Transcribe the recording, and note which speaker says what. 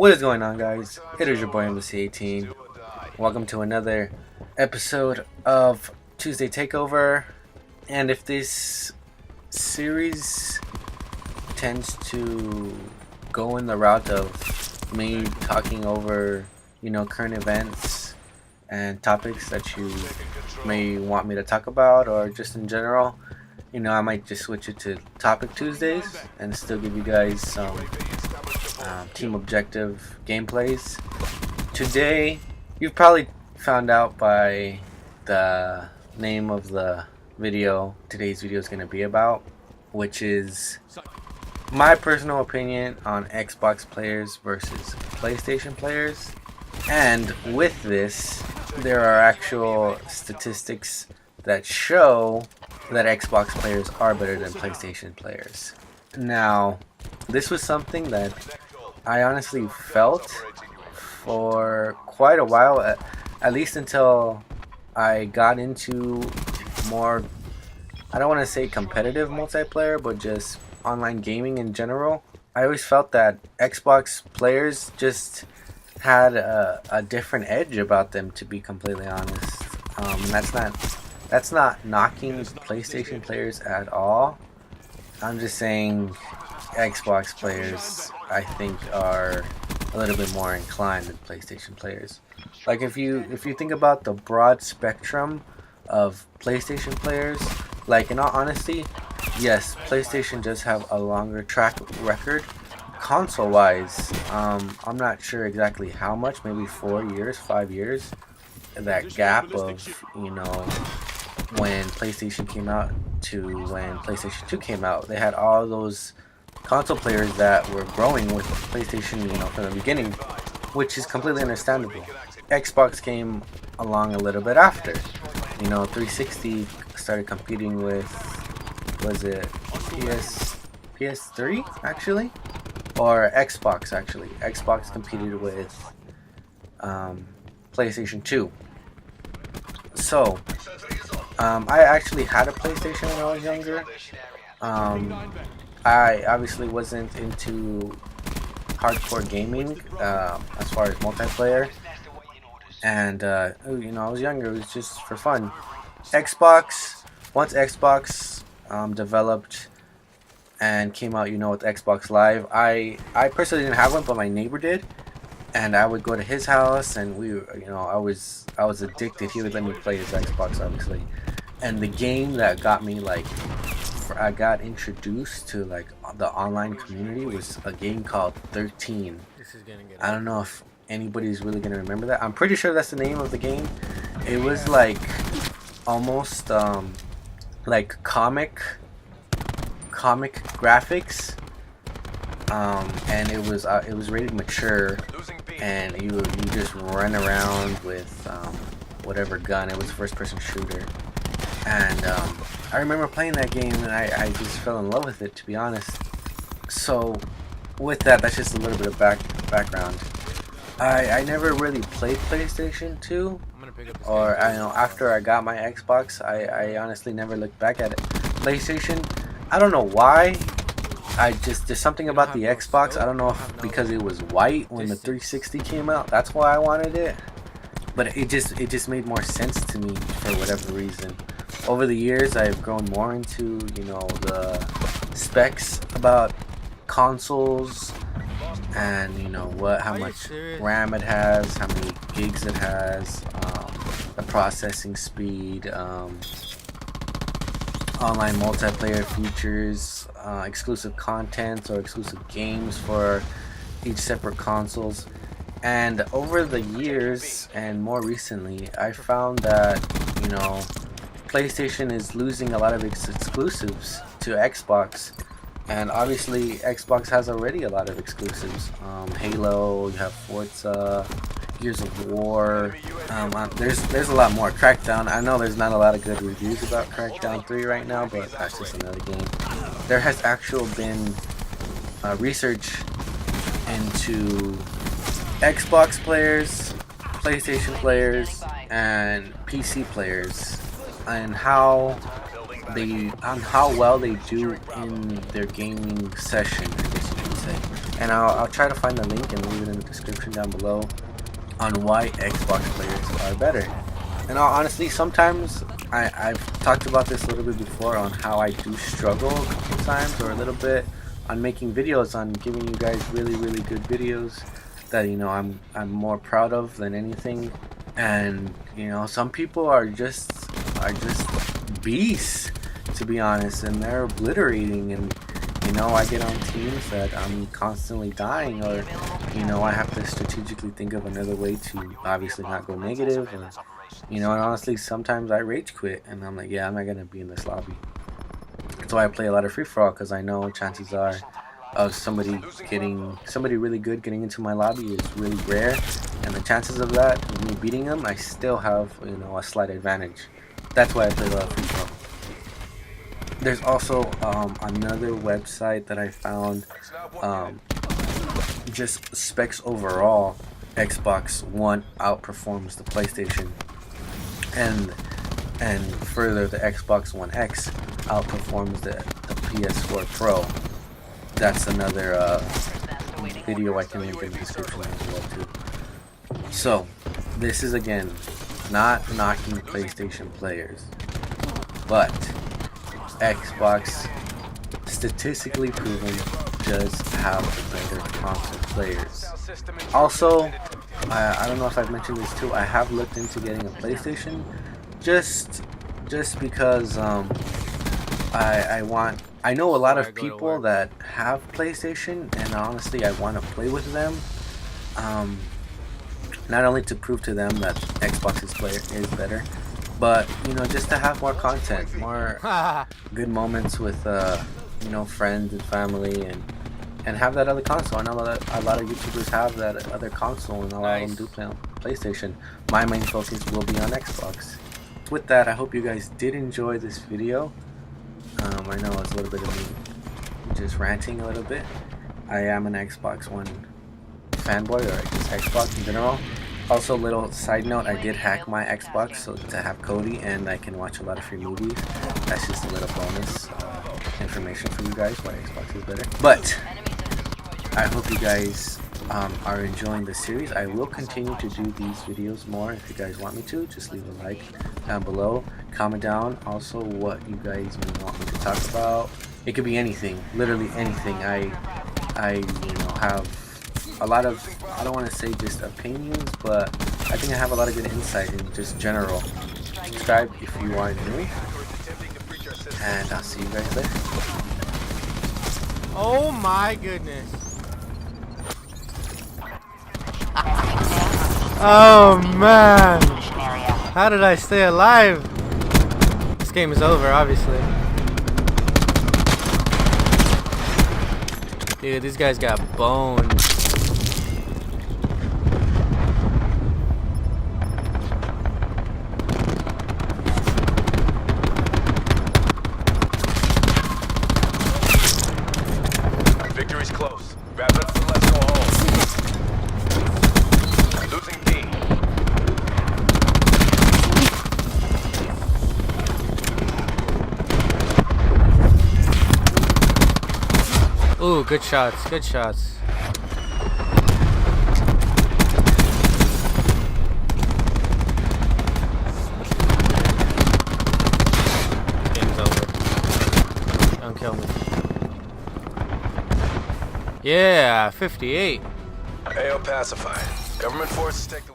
Speaker 1: What is going on, guys? It is your boy Embassy18. Welcome to another episode of Tuesday Takeover. And if this series tends to go in the route of me talking over, current events and topics that you may want me to talk about, or just in general, I might just switch it to Topic Tuesdays and still give you guys some team objective gameplays. Today, you've probably found out by the name of the video today's video is going to be about, which is my personal opinion on Xbox players versus PlayStation players. And with this, there are actual statistics that show that Xbox players are better than PlayStation players. Now, this was something that I honestly felt for quite a while, at least until I got into more, I don't want to say competitive multiplayer, but just online gaming in general. I always felt that Xbox players just had a different edge about them, to be completely honest. That's not knocking PlayStation players at all. I'm just saying Xbox players, I think, are a little bit more inclined than PlayStation players. Like if you think about the broad spectrum of PlayStation players, like in all honesty, yes, PlayStation does have a longer track record console wise. I'm not sure exactly how much, maybe 4 years, 5 years. That gap of, when PlayStation came out to when PlayStation 2 came out, they had all those console players that were growing with PlayStation, from the beginning, which is completely understandable. Xbox came along a little bit after. 360 started competing with, was it PS3 actually? Or Xbox actually. Xbox competed with PlayStation 2. So, I actually had a PlayStation when I was younger. I obviously wasn't into hardcore gaming as far as multiplayer. And, I was younger. It was just for fun. Once Xbox developed and came out, with Xbox Live, I personally didn't have one, but my neighbor did. And I would go to his house, and I was addicted. He would let me play his Xbox, obviously. And the game that got me, I got introduced to, the online community was a game called 13. I don't know if anybody's really going to remember that. I'm pretty sure that's the name of the game. It was, almost, comic graphics. And it was rated mature, and you just run around with whatever gun. It was a first-person shooter, and I remember playing that game, and I just fell in love with it, to be honest. So with that's just a little bit of background. I never really played PlayStation 2, or after I got my Xbox, I honestly never looked back at it. PlayStation, I don't know why. There's something about the Xbox. I don't know if because it was white when the 360 came out. That's why I wanted it. But it just made more sense to me for whatever reason. Over the years, I've grown more into, the specs about consoles, and how much RAM it has, how many gigs it has, the processing speed, online multiplayer features, exclusive content or exclusive games for each separate consoles. And over the years, and more recently, I found that PlayStation is losing a lot of its exclusives to Xbox. And obviously Xbox has already a lot of exclusives. Halo, you have Forza, Gears of War. There's a lot more. Crackdown. I know there's not a lot of good reviews about Crackdown 3 right now, but that's just another game. There has actually been research into Xbox players, PlayStation players, and PC players, and how well they do in their gaming session, I guess you can say. and I'll try to find the link and leave it in the description down below on why Xbox players are better. And honestly, sometimes I've talked about this a little bit before on how I do struggle sometimes, or a little bit on making videos, on giving you guys really good videos that I'm more proud of than anything. And some people are just beasts, to be honest, and they're obliterating. And I get on teams that I'm constantly dying, or I have to strategically think of another way to obviously not go negative. Or, and honestly, sometimes I rage quit and I'm like, yeah, I'm not gonna be in this lobby. That's why I play a lot of free for all, because I know chances are of somebody really good getting into my lobby is really rare, and the chances of that, of me beating them, I still have a slight advantage. That's why I play a lot of free for all. There's also another website that I found, just specs overall. Xbox One outperforms the PlayStation, and further, the Xbox One X outperforms the PS4 Pro. That's another video I can link in the description as well too. So this is, again, not knocking PlayStation players, but Xbox, statistically proven, does have the better console players. Also, I don't know if I've mentioned this too, I have looked into getting a PlayStation just because I know a lot of people that have PlayStation, and honestly I want to play with them, not only to prove to them that Xbox's player is better, but just to have more content, more good moments with friends and family, and have that other console. I know that a lot of YouTubers have that other console, and a lot of them do play on PlayStation. My main focus will be on Xbox. With that, I hope you guys did enjoy this video. I know it's a little bit of me just ranting a little bit. I am an Xbox One fanboy, or just Xbox in general. Also, little side note, I did hack my Xbox so to have Cody, and I can watch a lot of free movies. That's just a little bonus information for you guys why Xbox is better. But I hope you guys are enjoying the series. I will continue to do these videos more. If you guys want me to, just leave a like down below. Comment down also what you guys may want me to talk about. It could be anything, literally anything. I have a lot of, I don't want to say just opinions, but I think I have a lot of good insight in just general. Subscribe if you are new, and I'll see you guys later.
Speaker 2: Oh my goodness. Oh man. How did I stay alive? This game is over, obviously. Dude, these guys got boned.
Speaker 3: Victory's close. Grab it up and let's go home. Losing B.
Speaker 2: Ooh, good shots, good shots. Game's over. Don't kill me. Yeah, 58.
Speaker 3: AO pacified. Government forces take the